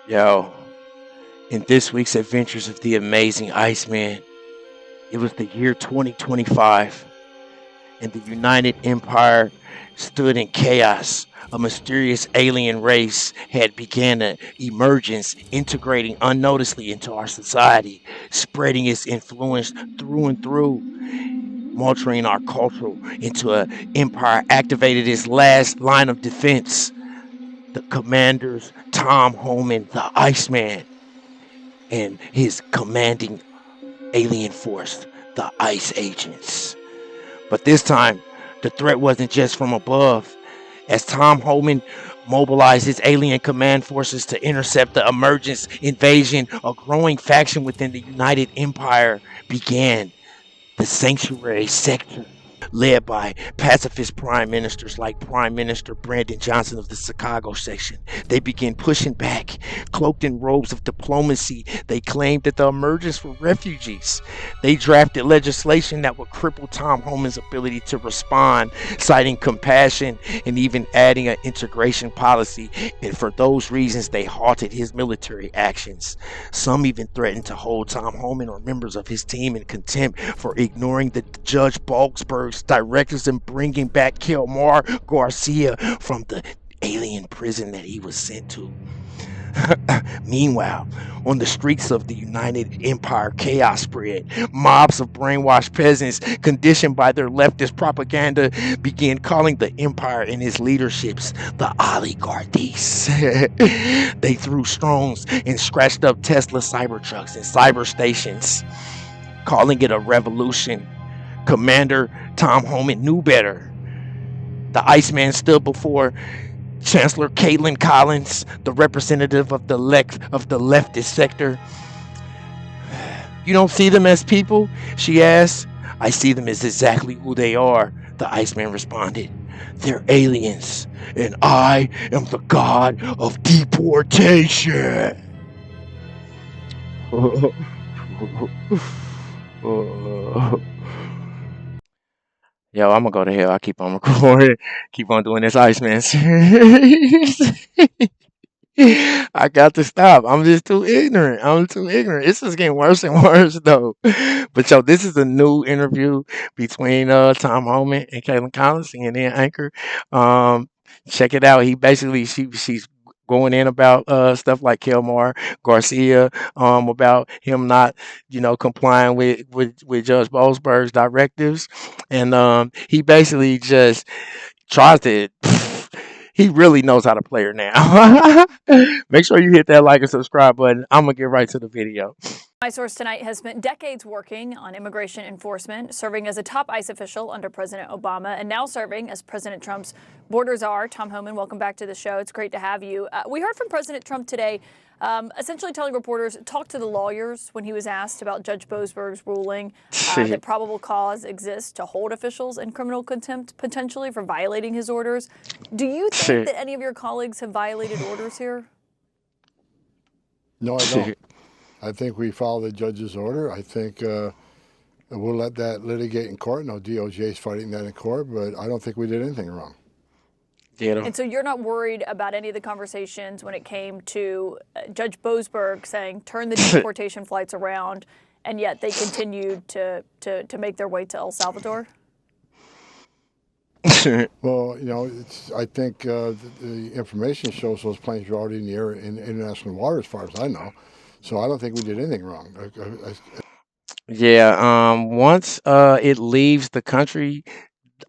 Yo, in this week's adventures of the amazing Iceman, it was the year 2025, and the United Empire stood in chaos. A mysterious alien race had began an emergence, integrating unnoticedly into our society, spreading its influence through and through, altering our culture into an empire activated its last line of defense. The commanders, Tom Homan, the Iceman, and his commanding alien force, the Ice Agents. But this time, the threat wasn't just from above. As Tom Homan mobilized his alien command forces to intercept the emergence invasion, a growing faction within the United Empire began. The Sanctuary Sector, led by pacifist prime ministers like Prime Minister Brandon Johnson of the Chicago section. They began pushing back. Cloaked in robes of diplomacy, they claimed that the emergence were refugees. They drafted legislation that would cripple Tom Homan's ability to respond, citing compassion and even adding an integration policy. And for those reasons, they halted his military actions. Some even threatened to hold Tom Homan or members of his team in contempt for ignoring the Judge Bogsberg's directives and bringing back Kilmar Garcia from the alien prison that he was sent to. Meanwhile, on the streets of the United Empire, chaos spread. Mobs of brainwashed peasants, conditioned by their leftist propaganda, began calling the empire and its leaderships the oligarchies. They threw stones and scratched up Tesla Cybertrucks and cyber stations, calling it a revolution. Commander Tom Homan knew better. The Iceman stood before Chancellor Kaitlan Collins, the representative of the leftist sector. "You don't see them as people?" she asked. "I see them as exactly who they are," the Iceman responded. "They're aliens, and I am the god of deportation." Yo, I'm gonna go to hell. I keep on recording, keep on doing this Iceman series. I got to stop. I'm just too ignorant. I'm too ignorant. It's just getting worse and worse though. But yo, this is a new interview between Tom Homan and Caitlin Collins, CNN anchor. Um, Check it out. He basically she's going in about stuff like Kilmar Garcia, about him not, complying with Judge Boasberg's directives, and he basically just tries to. He really knows how to play her now. Make sure you hit that like and subscribe button. I'm gonna get right to the video. My source tonight has spent decades working on immigration enforcement, serving as a top ICE official under President Obama, and now serving as President Trump's border czar. Tom Homan, welcome back to the show. It's great to have you. We heard from President Trump today, essentially telling reporters, talk to the lawyers when he was asked about Judge Boasberg's ruling that probable cause exists to hold officials in criminal contempt, potentially for violating his orders. Do you think that any of your colleagues have violated orders here? No, I don't. I think we follow the judge's order. I think we'll let that litigate in court. No, DOJ is fighting that in court, but I don't think we did anything wrong. And so you're not worried about any of the conversations when it came to Judge Boasberg saying turn the deportation flights around, and yet they continued to make their way to El Salvador? Well, I think the information shows those planes were already in the air in international water, as far as I know. So I don't think we did anything wrong. Yeah. Once it leaves the country,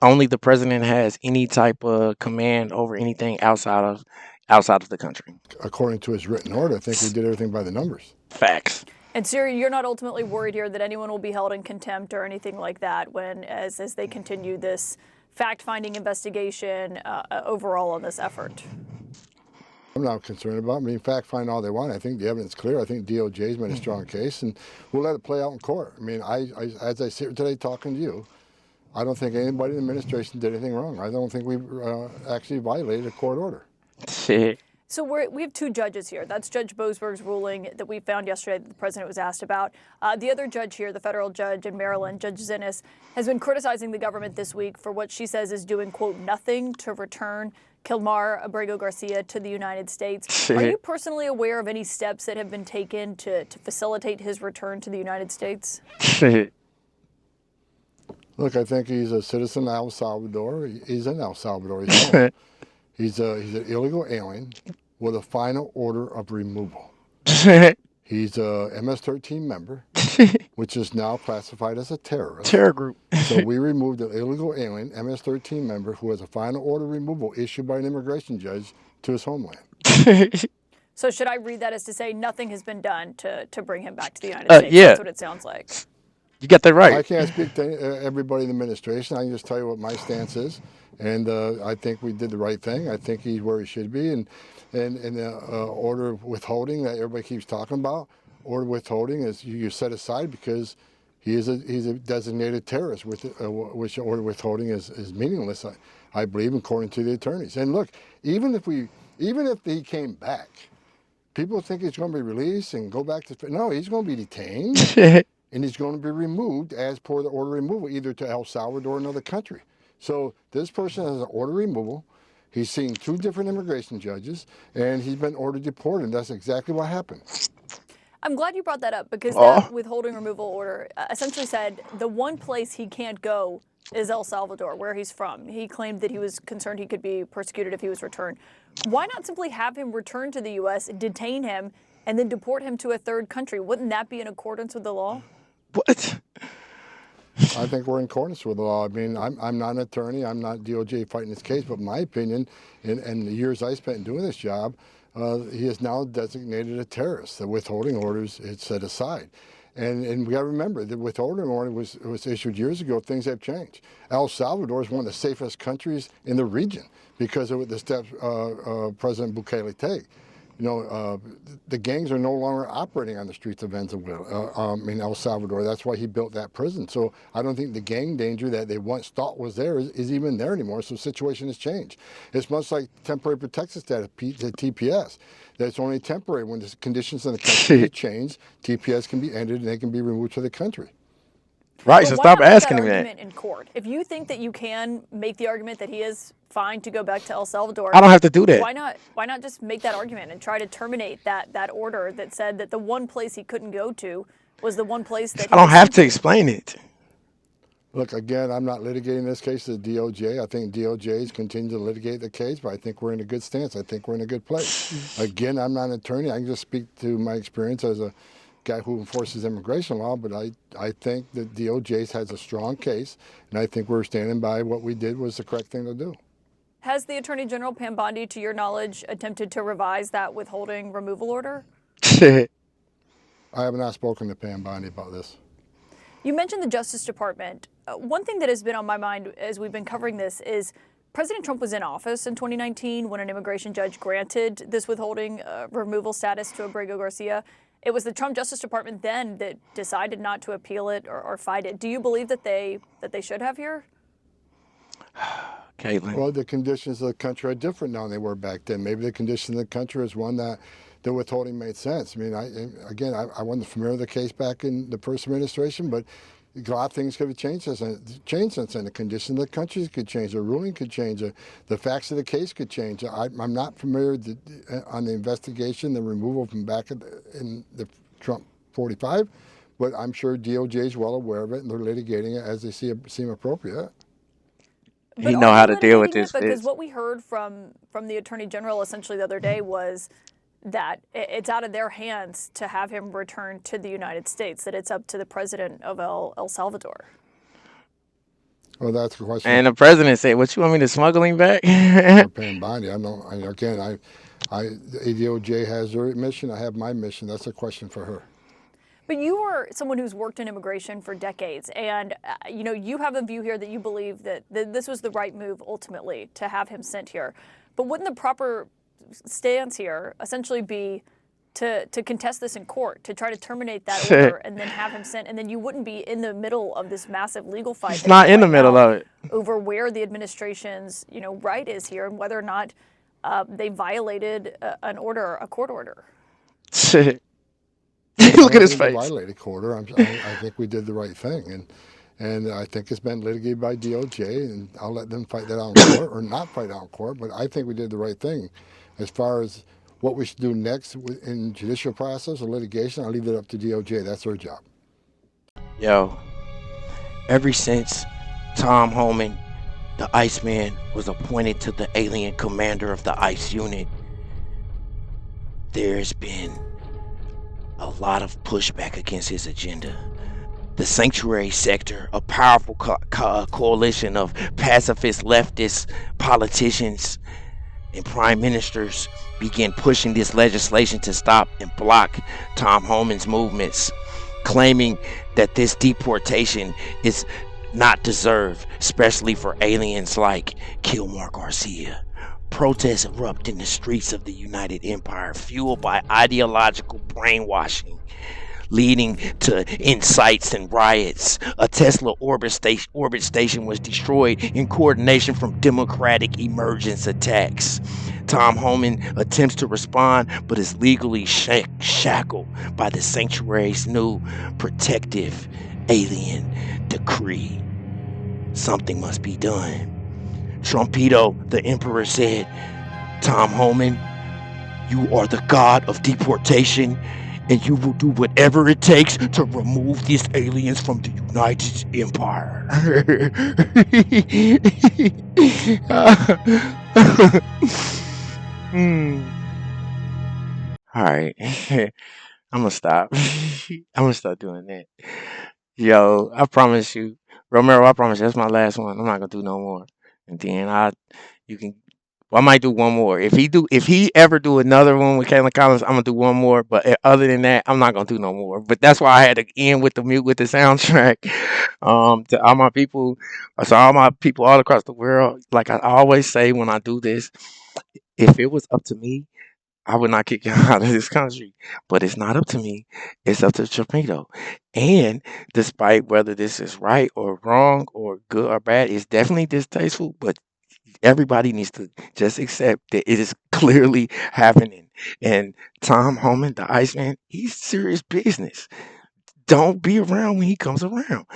only the president has any type of command over anything outside of the country. According to his written order, I think we did everything by the numbers. Facts. And Siri, you're not ultimately worried here that anyone will be held in contempt or anything like that as they continue this fact-finding investigation overall on this effort? I'm not concerned about it. I mean, fact find all they want. I think the evidence is clear. I think DOJ's made a strong case, and we'll let it play out in court. I mean, as I sit here today talking to you, I don't think anybody in the administration did anything wrong. I don't think we actually violated a court order. So we have two judges here. That's Judge Boasberg's ruling that we found yesterday that the president was asked about. The other judge here, the federal judge in Maryland, Judge Zinnes, has been criticizing the government this week for what she says is doing, quote, nothing to return Kilmar Abrego Garcia to the United States. Are you personally aware of any steps that have been taken to facilitate his return to the United States? Look, I think he's a citizen of El Salvador. He's in El Salvador. He's an illegal alien with a final order of removal. He's a MS-13 member, which is now classified as a terrorist. Terror group. So we removed an illegal alien, MS-13 member, who has a final order removal issued by an immigration judge to his homeland. So should I read that as to say nothing has been done to bring him back to the United States? Yeah. That's what it sounds like. You got that right. I can't speak to everybody in the administration. I can just tell you what my stance is. And I think we did the right thing. I think he's where he should be. And the order of withholding that everybody keeps talking about, order of withholding is you set aside because he's a designated terrorist, which order of withholding is meaningless, I believe, according to the attorneys. And look, even if he came back, people think he's going to be released and go back to, no, he's going to be detained. And he's going to be removed as per the order of removal, either to El Salvador or another country. So this person has an order of removal. He's seen 2 different immigration judges, and he's been ordered deported. And that's exactly what happened. I'm glad you brought that up because that withholding removal order essentially said the one place he can't go is El Salvador, where he's from. He claimed that he was concerned he could be persecuted if he was returned. Why not simply have him return to the U.S., detain him, and then deport him to a third country? Wouldn't that be in accordance with the law? What? I think we're in accordance with the law. I mean, I'm not an attorney. I'm not DOJ fighting this case. But my opinion, in the years I spent doing this job, he is now designated a terrorist. The withholding orders is set aside. And we got to remember, the withholding order was issued years ago. Things have changed. El Salvador is one of the safest countries in the region because of the steps President Bukele take. You know, the gangs are no longer operating on the streets of Venezuela, in El Salvador. That's why he built that prison. So I don't think the gang danger that they once thought was there is even there anymore. So the situation has changed. It's much like temporary protected status, the TPS. That's only temporary. When the conditions in the country change, TPS can be ended and they can be removed to the country. Right, so stop asking him that. In court. If you think that you can make the argument that he is fine to go back to El Salvador, I don't have to do that. Why not just make that argument and try to terminate that order that said that the one place he couldn't go to was the one place that I don't have to explain it. Look, again, I'm not litigating this case to the DOJ. I think DOJ's continue to litigate the case, but I think we're in a good stance. I think we're in a good place. Again, I'm not an attorney. I can just speak to my experience as a guy who enforces immigration law, but I think that DOJ has a strong case, and I think we're standing by what we did was the correct thing to do. Has the Attorney General, Pam Bondi, to your knowledge, attempted to revise that withholding removal order? I have not spoken to Pam Bondi about this. You mentioned the Justice Department. One thing that has been on my mind as we've been covering this is President Trump was in office in 2019 when an immigration judge granted this withholding removal status to Abrego Garcia. It was the Trump Justice Department then that decided not to appeal it or fight it. Do you believe that they should have here? Kaitlan. Well, the conditions of the country are different now than they were back then. Maybe the condition of the country is one that the withholding made sense. I mean, I wasn't familiar with the case back in the first administration, but a lot of things could have changed since then. The condition of the country could change. The ruling could change. The facts of the case could change. I'm not familiar on the investigation, the removal from back in the Trump 45, but I'm sure DOJ is well aware of it, and they're litigating it as they seem appropriate. But he know how to deal with this. Because what we heard from the Attorney General essentially the other day was that it's out of their hands to have him return to the United States, that it's up to the president of El Salvador. Well, that's the question. And the president said, "What you want me to smuggle him back?" Paying Bondi. The DOJ has their mission. I have my mission. That's a question for her. But you are someone who's worked in immigration for decades, and you have a view here that you believe that this was the right move ultimately to have him sent here. But wouldn't the proper stance here essentially be to contest this in court, to try to terminate that order and then have him sent, and then you wouldn't be in the middle of this massive legal fight? It's not in the middle of it. Over where the administration's right is here and whether or not they violated a court order. Look at his I don't think we face. violated quarter. I think we did the right thing, and I think it's been litigated by DOJ, and I'll let them fight that out in court or not fight out in court. But I think we did the right thing. As far as what we should do next in judicial process or litigation, I'll leave it up to DOJ. That's their job. Yo, ever since Tom Homan, the Iceman, was appointed to the alien commander of the ICE unit, there's been a lot of pushback against his agenda. The sanctuary sector, a powerful coalition of pacifist leftist politicians and prime ministers, began pushing this legislation to stop and block Tom Homan's movements, claiming that this deportation is not deserved, especially for aliens like Kilmar Garcia. Protests erupt in the streets of the United Empire, fueled by ideological brainwashing, leading to incites and riots. A Tesla orbit station was destroyed in coordination from Democratic emergence attacks. Tom Homan attempts to respond, but is legally shackled by the sanctuary's new protective alien decree. Something must be done. Trumpito, the emperor, said, "Tom Homan, you are the god of deportation, and you will do whatever it takes to remove these aliens from the United Empire." All right. I'm gonna stop. I'm gonna stop doing that. Yo, I promise you, Romero. I promise you, that's my last one. I'm not gonna do no more. And then you can. Well, I might do one more. If he ever do another one with Kaitlan Collins, I'm gonna do one more. But other than that, I'm not gonna do no more. But that's why I had to end with the soundtrack. To all my people, all across the world. Like I always say when I do this, if it was up to me, I would not kick you out of this country. But it's not up to me. It's up to Trumpito. And despite whether this is right or wrong or good or bad, it's definitely distasteful. But everybody needs to just accept that it is clearly happening. And Tom Homan, the Iceman, he's serious business. Don't be around when he comes around.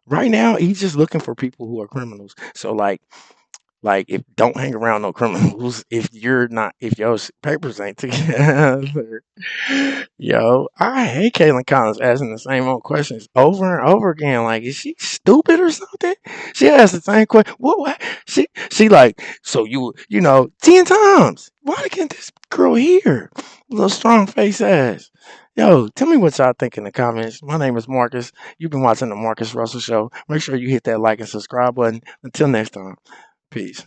Right now, he's just looking for people who are criminals. So like if don't hang around no criminals if your papers ain't together. Yo, I hate Kaitlan Collins asking the same old questions over and over again. Like, is she stupid or something? She asks the same question. What? She like, so you know 10 times. Why can't this girl hear? Little strong face ass. Yo, tell me what y'all think in the comments. My name is Marcus. You've been watching the Marcus Russell Show. Make sure you hit that like and subscribe button. Until next time. Peace.